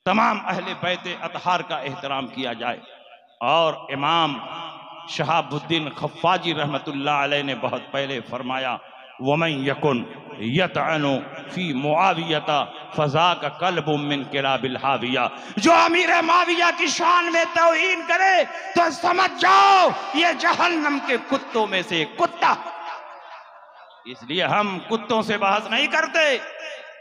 तमाम अहले बैत अतहार का एहतराम किया जाए। और इमाम शहाबुद्दीन खफ्फाजी रहमतुल्लाह अलैह ने बहुत पहले फरमाया, वमन यकुन यतअनु फी मुआवियता फजा का कल्बु मिन किलाबिल हाविया। जो अमीर माविया की शान में तौहीन करे तो समझ जाओ ये जहन्नम के कुत्तों में से एक कुत्ता। इसलिए हम कुत्तों से बहस नहीं करते।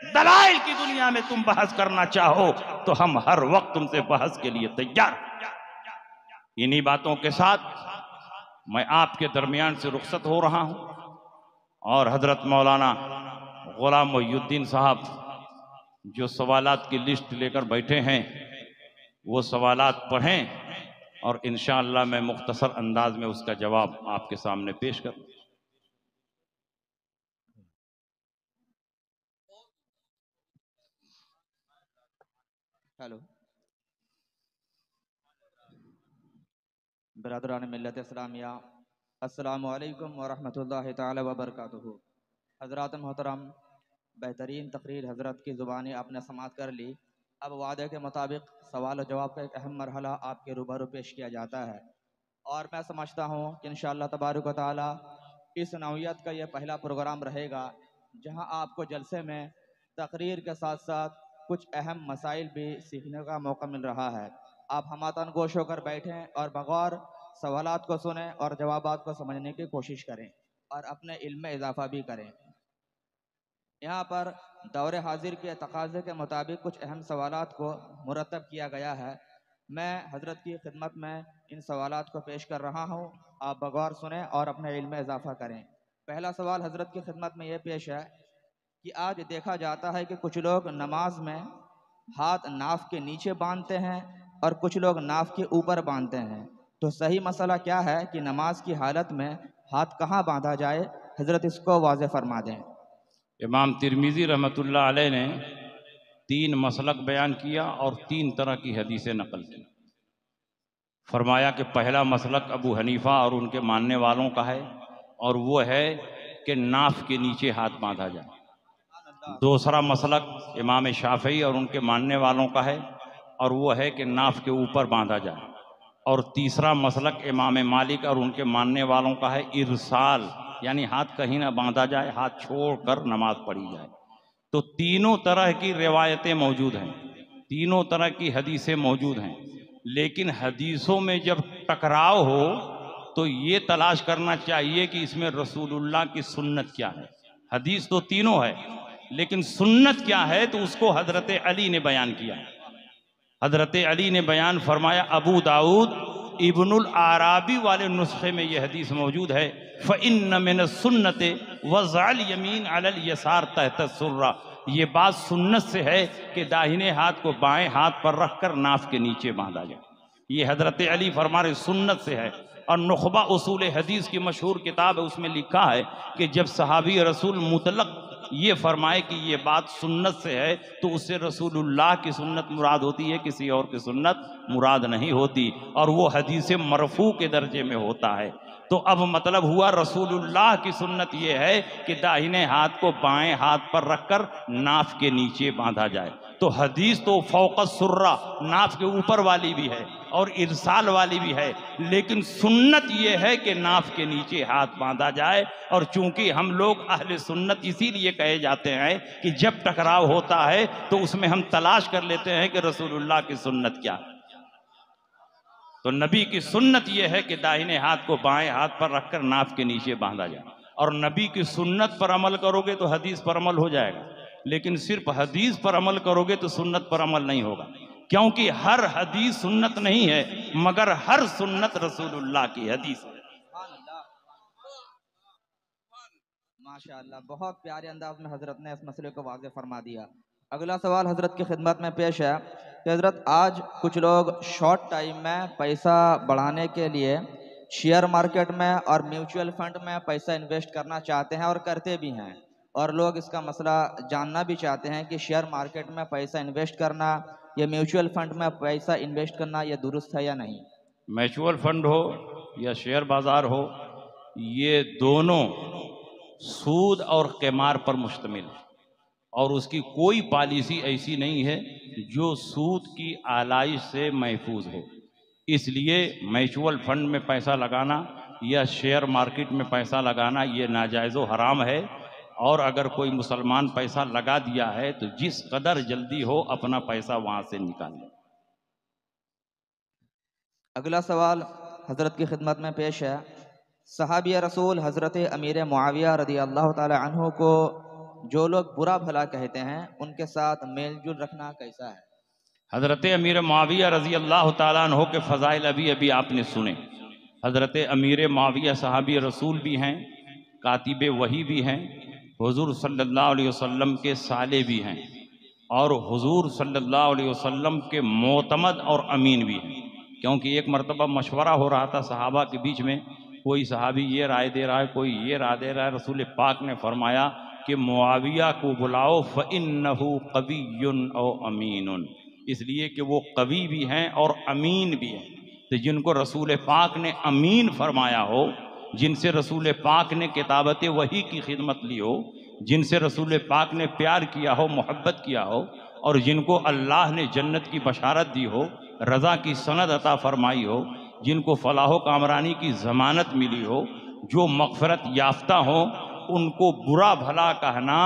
दलाइल की दुनिया में तुम बहस करना चाहो तो हम हर वक्त तुमसे बहस के लिए तैयार। इन्हीं बातों के साथ मैं आपके दरमियान से रुखसत हो रहा हूं और हजरत मौलाना गुलाम मोहिउद्दीन साहब जो सवालात की लिस्ट लेकर बैठे हैं वो सवालात पढ़ें और इंशाअल्लाह मैं मुख्तसर अंदाज में उसका जवाब आपके सामने पेश करूं। हेलो बरदरान मिल्लत इस्लामिया, अस्सलामु अलैकुम वरहमतुल्लाहि ताला वबरकातुहू। हज़रात मोहतरम, बेहतरीन तकरीर हज़रत की ज़ुबानी आपने समाअत कर ली। अब वादे के मुताबिक सवाल और जवाब का एक अहम मरहला आपके रूबरू पेश किया जाता है और मैं समझता हूँ कि इंशाअल्लाह तबारक व तआला इस नौइयत का यह पहला प्रोग्राम रहेगा जहाँ आपको जलसे में तकरीर के साथ साथ कुछ अहम मसाइल भी सीखने का मौका मिल रहा है। आप हमातन गोश होकर बैठें और बगौर सवालात को सुनें और जवाबात को समझने की कोशिश करें और अपने इल्म में इजाफा भी करें। यहाँ पर दौर हाजिर के तकाज़े के मुताबिक कुछ अहम सवालात को मुरतब किया गया है। मैं हज़रत की खिदमत में इन सवालात को पेश कर रहा हूँ, आप बगौर सुनें और अपने इल्म में इजाफा करें। पहला सवाल हज़रत की खिदमत में ये पेश है कि आज देखा जाता है कि कुछ लोग नमाज में हाथ नाफ के नीचे बांधते हैं और कुछ लोग नाफ के ऊपर बांधते हैं, तो सही मसला क्या है कि नमाज की हालत में हाथ कहाँ बांधा जाए? हज़रत इसको वाज़े फरमा दें। इमाम तिरमिज़ी रहमतुल्लाह अलैह ने 3 मसलक बयान किया और 3 तरह की हदीसें नकल की। फरमाया कि पहला मसलक अबू हनीफा और उनके मानने वालों का है और वो है कि नाफ के नीचे हाथ बांधा जाए। दूसरा मसलक इमाम शाफई और उनके मानने वालों का है और वो है कि नाफ के ऊपर बांधा जाए। और तीसरा मसलक इमाम मालिक और उनके मानने वालों का है इरसाल, यानी हाथ कहीं ना बांधा जाए, हाथ छोड़कर नमाज पढ़ी जाए। तो तीनों तरह की रिवायतें मौजूद हैं, तीनों तरह की हदीसें मौजूद हैं, लेकिन हदीसों में जब टकराव हो तो ये तलाश करना चाहिए कि इसमें रसूलुल्लाह की सुन्नत क्या है। हदीस तो तीनों है लेकिन सुन्नत क्या है, तो उसको हजरत अली ने बयान किया। हजरत अली ने बयान फरमाया, अबू दाऊद इब्नुल आराबी वाले नुस्खे में यह हदीस मौजूद है, फ़इन्न मिन सुन्नत वज़अल यमीन अलल यसार तहत सुर्रा। ये बात सुन्नत से है कि दाहिने हाथ को बाएं हाथ पर रखकर नाफ के नीचे बांधा जाए। ये हजरत अली फरमा रहे सुन्नत से है। और नुखबा उसूल हदीस की मशहूर किताब है, उसमें लिखा है कि जब सहाबी रसूल मुतलक ये फरमाए कि ये बात सुन्नत से है तो उससे रसूलुल्लाह की सुन्नत मुराद होती है, किसी और की सुन्नत मुराद नहीं होती, और वो हदीस मरफू के दर्जे में होता है। तो अब मतलब हुआ रसूलुल्लाह की सुन्नत ये है कि दाहिने हाथ को बाएं हाथ पर रखकर नाफ के नीचे बांधा जाए। तो हदीस तो फौकस सुर्रा, नाफ के ऊपर वाली भी है और इरसाल वाली भी है, लेकिन सुन्नत ये है कि नाफ के नीचे हाथ बांधा जाए। और चूंकि हम लोग अहले सुन्नत इसीलिए कहे जाते हैं कि जब टकराव होता है तो उसमें हम तलाश कर लेते हैं कि रसूलुल्लाह की सुन्नत क्या है। तो नबी की सुन्नत यह है कि दाहिने हाथ को बाएं हाथ पर रखकर नाफ के नीचे बांधा जाए। और नबी की सुन्नत पर अमल करोगे तो हदीस पर अमल हो जाएगा, लेकिन सिर्फ हदीस पर अमल करोगे तो सुन्नत पर अमल नहीं होगा, क्योंकि हर हदीस सुन्नत नहीं है मगर हर सुन्नत रसूलुल्लाह की हदीस है। माशाअल्लाह, बहुत प्यारे अंदाज में हजरत ने इस मसले को वाज़े फरमा दिया। अगला सवाल हजरत की खिदमत में पेश है कि हजरत आज कुछ लोग शॉर्ट टाइम में पैसा बढ़ाने के लिए शेयर मार्केट में और म्यूचुअल फंड में पैसा इन्वेस्ट करना चाहते हैं और करते भी हैं, और लोग इसका मसला जानना भी चाहते हैं कि शेयर मार्केट में पैसा इन्वेस्ट करना या म्यूचुअल फंड में पैसा इन्वेस्ट करना यह दुरुस्त है या नहीं। म्यूचुअल फंड हो या शेयर बाजार हो, ये दोनों सूद और क़िमार पर मुश्तमिल है। और उसकी कोई पॉलिसी ऐसी नहीं है जो सूद की आलाइश से महफूज हो। इसलिए म्यूचुअल फंड में पैसा लगाना या शेयर मार्केट में पैसा लगाना ये नाजायज़ व हराम है। और अगर कोई मुसलमान पैसा लगा दिया है तो जिस कदर जल्दी हो अपना पैसा वहाँ से निकालें। अगला सवाल हज़रत की खिदमत में पेश है। सहाबी रसूल हज़रत अमीर मुआविया रदी अल्लाह ताला अन्हु को जो लोग बुरा भला कहते हैं उनके साथ मेल जुल रखना कैसा है? हज़रत अमीर मुआविया रज़ी अल्लाह ताला अन्हु के फ़ज़ाइल अभी आपने सुने। हज़रत अमीर मुआविया सहाबी रसूल भी हैं, कातिब वही भी हैं, हुज़ूर सल्लल्लाहु अलैहि वसल्लम के साले भी हैं और हुज़ूर सल्लल्लाहु अलैहि वसल्लम के मोतमद और अमीन भी हैं। क्योंकि एक मरतबा मशवरा हो रहा था सहाबा के बीच में, कोई सहाबी ये राय दे रहा है, कोई ये राय दे रहा है। रसूल पाक ने फरमाया कि मुआविया को बुलाओ फ़इन्नहु क़विय्युन औ अमीनुन, इसलिए कि वो कवि भी हैं और अमीन भी हैं। तो जिनको रसूल पाक ने अमीन फरमाया हो, जिनसे रसूल पाक ने किताबत वही की खिदमत ली हो, जिनसे रसूल पाक ने प्यार किया हो, मोहब्बत किया हो, और जिनको अल्लाह ने जन्नत की बशारत दी हो, रज़ा की सनद अता फरमाई हो, जिनको फलाह कामरानी की ज़मानत मिली हो, जो मग़फ़िरत याफ्ता हो, उनको बुरा भला कहना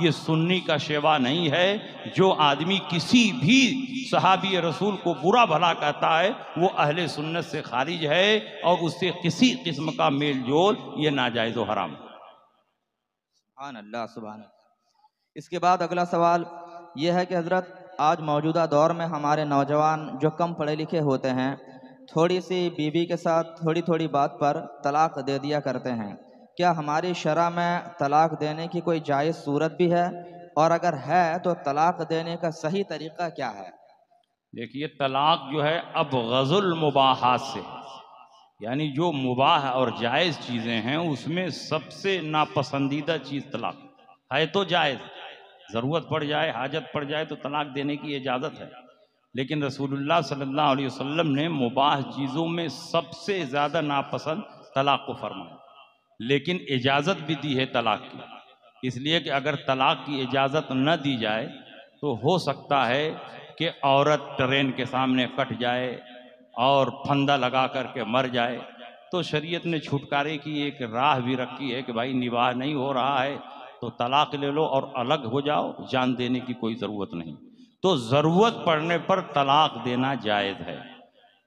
ये सुन्नी का शेवा नहीं है। जो आदमी किसी भी सहाबी रसूल को बुरा भला कहता है वो अहले सुन्नत से खारिज है और उससे किसी किस्म का मेल जोल ये नाजायज़ व हराम। सुभान अल्लाह, सुभान अल्लाह। इसके बाद अगला सवाल यह है कि हज़रत आज मौजूदा दौर में हमारे नौजवान जो कम पढ़े लिखे होते हैं थोड़ी सी बीवी के साथ थोड़ी थोड़ी बात पर तलाक दे दिया करते हैं। क्या हमारी शरअ में तलाक देने की कोई जायज़ सूरत भी है, और अगर है तो तलाक देने का सही तरीक़ा क्या है? देखिए, तलाक जो है अब गज़ुल मुबाहात से, यानी जो मुबाह और जायज़ चीज़ें हैं उसमें सबसे नापसंदीदा चीज़ तलाक है। तो जायज़, ज़रूरत पड़ जाए, हाजत पड़ जाए तो तलाक देने की इजाज़त है। लेकिन रसूलुल्लाह सल्लल्लाहु अलैहि वसल्लम ने मुबाह चीज़ों में सबसे ज़्यादा नापसंद तलाक को फरमाया, लेकिन इजाज़त भी दी है तलाक की। इसलिए कि अगर तलाक की इजाज़त न दी जाए तो हो सकता है कि औरत ट्रेन के सामने कट जाए और फंदा लगा करके मर जाए। तो शरीयत ने छुटकारे की एक राह भी रखी है कि भाई निबाह नहीं हो रहा है तो तलाक ले लो और अलग हो जाओ, जान देने की कोई ज़रूरत नहीं। तो ज़रूरत पड़ने पर तलाक देना जायज़ है।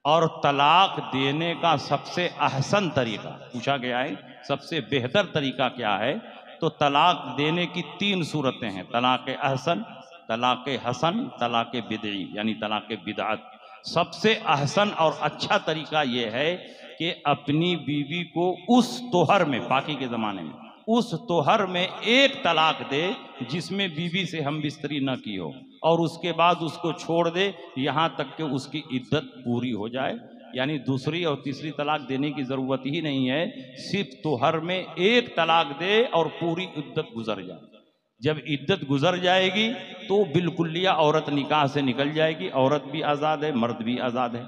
और तलाक देने का सबसे अहसन तरीक़ा पूछा गया है, सबसे बेहतर तरीक़ा क्या है? तो तलाक देने की 3 सूरतें हैं, तलाक अहसन, तलाक हसन, तलाक बिदई यानी तलाक बिदअत। सबसे अहसन और अच्छा तरीक़ा यह है कि अपनी बीवी को उस तोहर में, बाकी के ज़माने में उस तोहर में एक तलाक दे जिसमें बीवी से हम बिस्तरी न की हो, और उसके बाद उसको छोड़ दे यहाँ तक कि उसकी इद्दत पूरी हो जाए। यानी दूसरी और तीसरी तलाक देने की ज़रूरत ही नहीं है, सिर्फ तोहर में एक तलाक दे और पूरी इद्दत गुजर जाए। जब इद्दत गुजर जाएगी तो बिल्कुलिया औरत निकाह से निकल जाएगी, औरत भी आज़ाद है, मर्द भी आज़ाद है।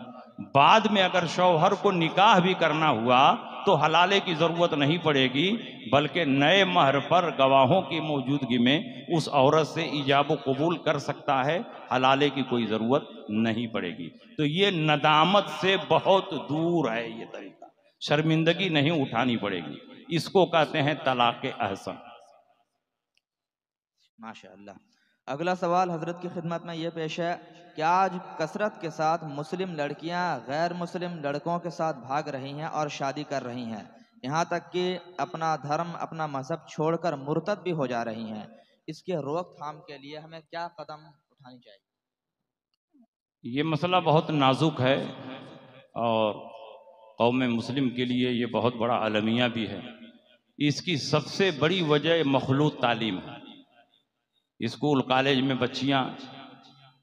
बाद में अगर शौहर को निकाह भी करना हुआ तो हलाले की ज़रूरत नहीं पड़ेगी, बल्कि नए महर पर गवाहों की मौजूदगी में उस औरत से ईजाब व कबूल कर सकता है, हलाले की कोई ज़रूरत नहीं पड़ेगी। तो ये नदामत से बहुत दूर है ये तरीका, शर्मिंदगी नहीं उठानी पड़ेगी, इसको कहते हैं तलाक अहसन। माशाअल्लाह। अगला सवाल हज़रत की खिदमत में ये पेश है कि आज कसरत के साथ मुस्लिम लड़कियां गैर मुस्लिम लड़कों के साथ भाग रही हैं और शादी कर रही हैं, यहाँ तक कि अपना धर्म, अपना मजहब छोड़कर मुर्तद भी हो जा रही हैं। इसके रोकथाम के लिए हमें क्या कदम उठानी चाहिए? ये मसला बहुत नाजुक है और कौम मुस्लिम के लिए ये बहुत बड़ा अलमिया भी है। इसकी सबसे बड़ी वजह मखलूत तालीम है। स्कूल कॉलेज में बच्चियाँ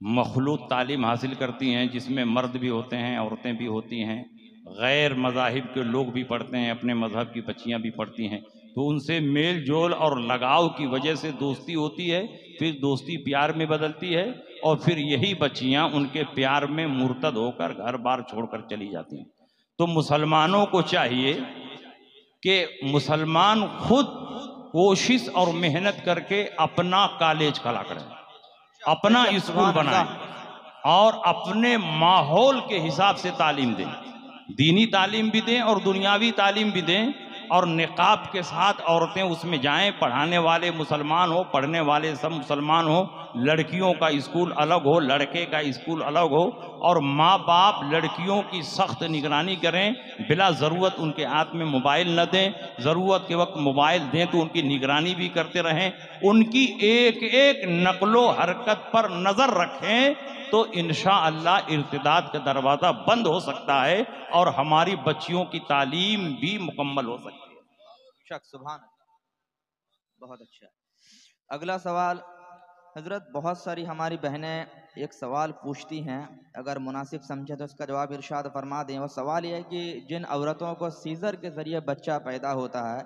मखलूत तालीम हासिल करती हैं, जिसमें मर्द भी होते हैं, औरतें भी होती हैं, गैर मज़ाहिब के लोग भी पढ़ते हैं, अपने मज़हब की बच्चियाँ भी पढ़ती हैं। तो उनसे मेल जोल और लगाव की वजह से दोस्ती होती है, फिर दोस्ती प्यार में बदलती है और फिर यही बच्चियाँ उनके प्यार में मुर्तद होकर घर बार छोड़कर चली जाती हैं। तो मुसलमानों को चाहिए कि मुसलमान खुद कोशिश और मेहनत करके अपना कॉलेज खड़ा करें, अपना स्कूल बनाएं और अपने माहौल के हिसाब से तालीम दें, दीनी तालीम भी दें और दुनियावी तालीम भी दें। और निकाब के साथ औरतें उसमें जाएं, पढ़ाने वाले मुसलमान हो, पढ़ने वाले सब मुसलमान हो, लड़कियों का स्कूल अलग हो, लड़के का स्कूल अलग हो, और माँ बाप लड़कियों की सख्त निगरानी करें, बिला ज़रूरत उनके हाथ में मोबाइल न दें, ज़रूरत के वक्त मोबाइल दें तो उनकी निगरानी भी करते रहें, उनकी एक एक नकलो हरकत पर नज़र रखें, तो इंशाअल्लाह इर्तिदाद का दरवाज़ा बंद हो सकता है और हमारी बच्चियों की तालीम भी मुकम्मल हो सकती है। सुभान अल्लाह, बहुत अच्छा। अगला सवाल हजरत, बहुत सारी हमारी बहनें एक सवाल पूछती हैं, अगर मुनासिब समझे तो उसका जवाब इरशाद फरमा दें। वो सवाल यह है कि जिन औरतों को सीज़र के ज़रिए बच्चा पैदा होता है,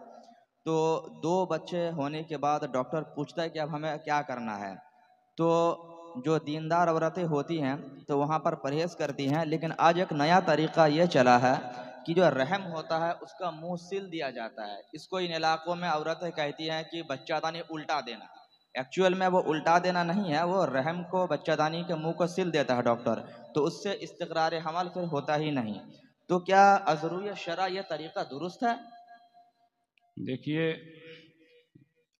तो 2 बच्चे होने के बाद डॉक्टर पूछता है कि अब हमें क्या करना है, तो जो दीनदार औरतें होती हैं तो वहाँ पर परहेज़ करती हैं, लेकिन आज एक नया तरीक़ा ये चला है कि जो रहम होता है उसका मुंह सिल दिया जाता है। इसको इन इलाकों में औरतें कहती हैं कि बच्चादानी उल्टा देना। एक्चुअल में वो उल्टा देना नहीं है, वो रहम को, बच्चादानी के मुंह को सिल देता है डॉक्टर, तो उससे इस्तिक़रार हमल फिर होता ही नहीं। तो क्या अज़रूय शरा ये तरीक़ा दुरुस्त है? देखिए,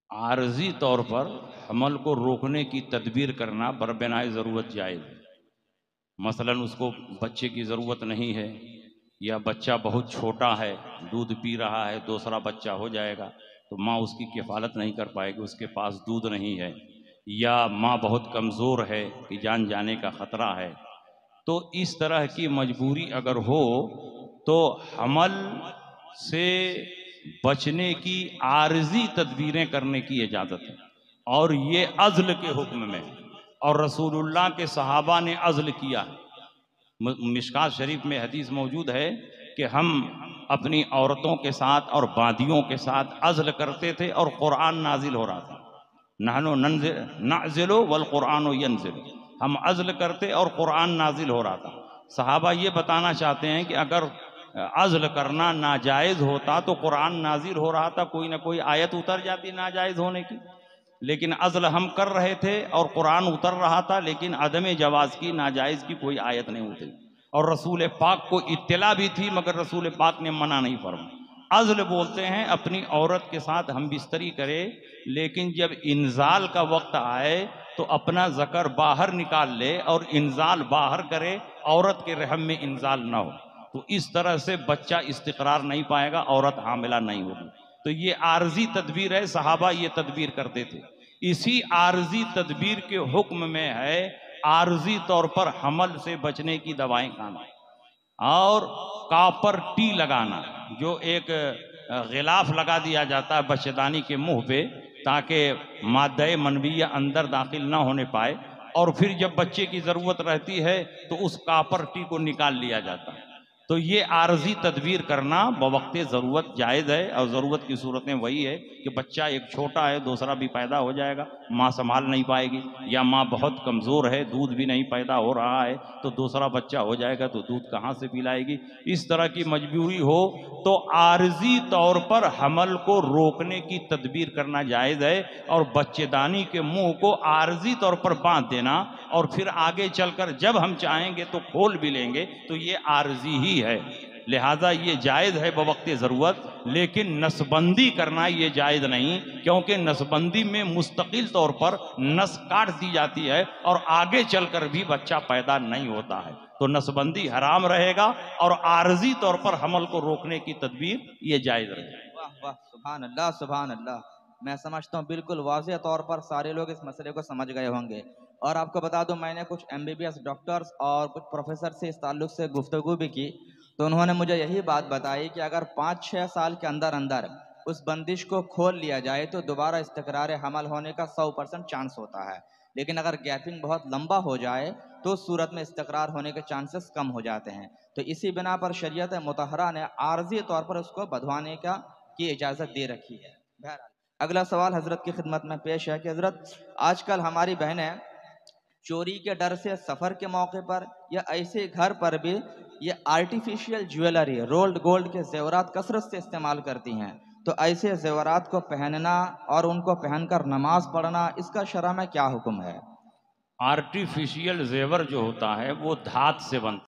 आर्जी तौर पर हमल को रोकने की तदबीर करना बरबनाए ज़रूरत जायज़ है। मसलन उसको बच्चे की ज़रूरत नहीं है, या बच्चा बहुत छोटा है, दूध पी रहा है, दूसरा बच्चा हो जाएगा तो माँ उसकी किफ़ालत नहीं कर पाएगी, उसके पास दूध नहीं है, या माँ बहुत कमज़ोर है कि जान जाने का ख़तरा है, तो इस तरह की मजबूरी अगर हो तो हमल से बचने की आर्जी तदबीरें करने की इजाज़त है, और ये अज़्ल के हुक्म में, और रसूलुल्लाह के सहाबा ने अज़्ल किया है। मिशकात शरीफ में हदीस मौजूद है कि हम अपनी औरतों के साथ और बादियों के साथ अज़्ल करते थे और कुरान नाजिल हो रहा था। नहनो नाज़िलो वल कुरानो यंज़िल, हम अज़्ल करते और कुरान नाजिल हो रहा था। सहाबा ये बताना चाहते हैं कि अगर अज़्ल करना नाजायज़ होता तो कुरान नाजिल हो रहा था, कोई ना कोई आयत उतर जाती नाजायज़ होने की, लेकिन अज़्ल हम कर रहे थे और कुरान उतर रहा था, लेकिन अदम जवाज़ की, नाजायज़ की कोई आयत नहीं उतरी, और रसूल पाक को इत्तला भी थी मगर रसूल पाक ने मना नहीं फरमाया। अज़्ल बोलते हैं अपनी औरत के साथ हम बिस्तरी करें, लेकिन जब इंजाल का वक्त आए तो अपना ज़कर बाहर निकाल ले और इंजाल बाहर करे, औरत के रहम में इंजाल ना हो, तो इस तरह से बच्चा इस्तिक़रार नहीं पाएगा, औरत हामिला नहीं होगी। तो ये आर्जी तदबीर है, सहाबा ये तदबीर करते थे। इसी आर्जी तदबीर के हुक्म में है आर्जी तौर पर हमल से बचने की दवाएं खाना, और कापर टी लगाना, जो एक गिलाफ लगा दिया जाता है बच्चेदानी के मुंह पे, ताकि मादे मनविया अंदर दाखिल ना होने पाए, और फिर जब बच्चे की ज़रूरत रहती है तो उस कापर टी को निकाल लिया जाता है। तो ये आर्जी तदबीर करना बवक्ते ज़रूरत जायज़ है, और ज़रूरत की सूरतें वही है कि बच्चा एक छोटा है, दूसरा भी पैदा हो जाएगा, माँ संभाल नहीं पाएगी, या माँ बहुत कमज़ोर है, दूध भी नहीं पैदा हो रहा है, तो दूसरा बच्चा हो जाएगा तो दूध कहाँ से पिलाएगी। इस तरह की मजबूरी हो तो आर्जी तौर पर हमल को रोकने की तदबीर करना जायज़ है, और बच्चेदानी के मुंह को आर्जी तौर पर बांध देना, और फिर आगे चलकर जब हम चाहेंगे तो खोल भी लेंगे, तो ये आर्जी ही है। लिहाजा ये जायज़ है बवक्ते ज़रूरत, लेकिन नसबंदी करना ये जायज़ नहीं, क्योंकि नसबंदी में मुस्तकिल तौर पर नस काट दी जाती है और आगे चलकर भी बच्चा पैदा नहीं होता है, तो नसबंदी हराम रहेगा, और आर्जी तौर पर हमल को रोकने की तदबीर ये जायज़ रहेगी। वाह वाह, सुभान अल्लाह, सुभान अल्लाह। मैं समझता हूँ बिल्कुल वाज़ेह तौर पर सारे लोग इस मसले को समझ गए होंगे। और आपको बता दूं, मैंने कुछ MBBS डॉक्टर्स और कुछ प्रोफेसर से इस ताल्लुक़ से गुफ्तगू भी की, तो उन्होंने मुझे यही बात बताई कि अगर 5-6 साल के अंदर अंदर उस बंदिश को खोल लिया जाए तो दोबारा इस्तिक़रार हमल होने का 100% चांस होता है, लेकिन अगर गैपिंग बहुत लंबा हो जाए तो उस सूरत में इस्तिक़रार होने के चांसेस कम हो जाते हैं। तो इसी बिना पर शरीयत मुतहरा ने आर्जी तौर पर उसको बधवाने की इजाज़त दे रखी है। बहरहाल अगला सवाल हज़रत की खिदमत में पेश है कि हज़रत, आजकल हमारी बहनें चोरी के डर से सफ़र के मौके पर या ऐसे घर पर भी ये आर्टिफिशियल ज्वेलरी, रोल्ड गोल्ड के जेवरात कसरत से इस्तेमाल करती हैं, तो ऐसे जेवरात को पहनना और उनको पहनकर नमाज पढ़ना, इसका शरअ में क्या हुक्म है? आर्टिफिशियल जेवर जो होता है वो धात से बनता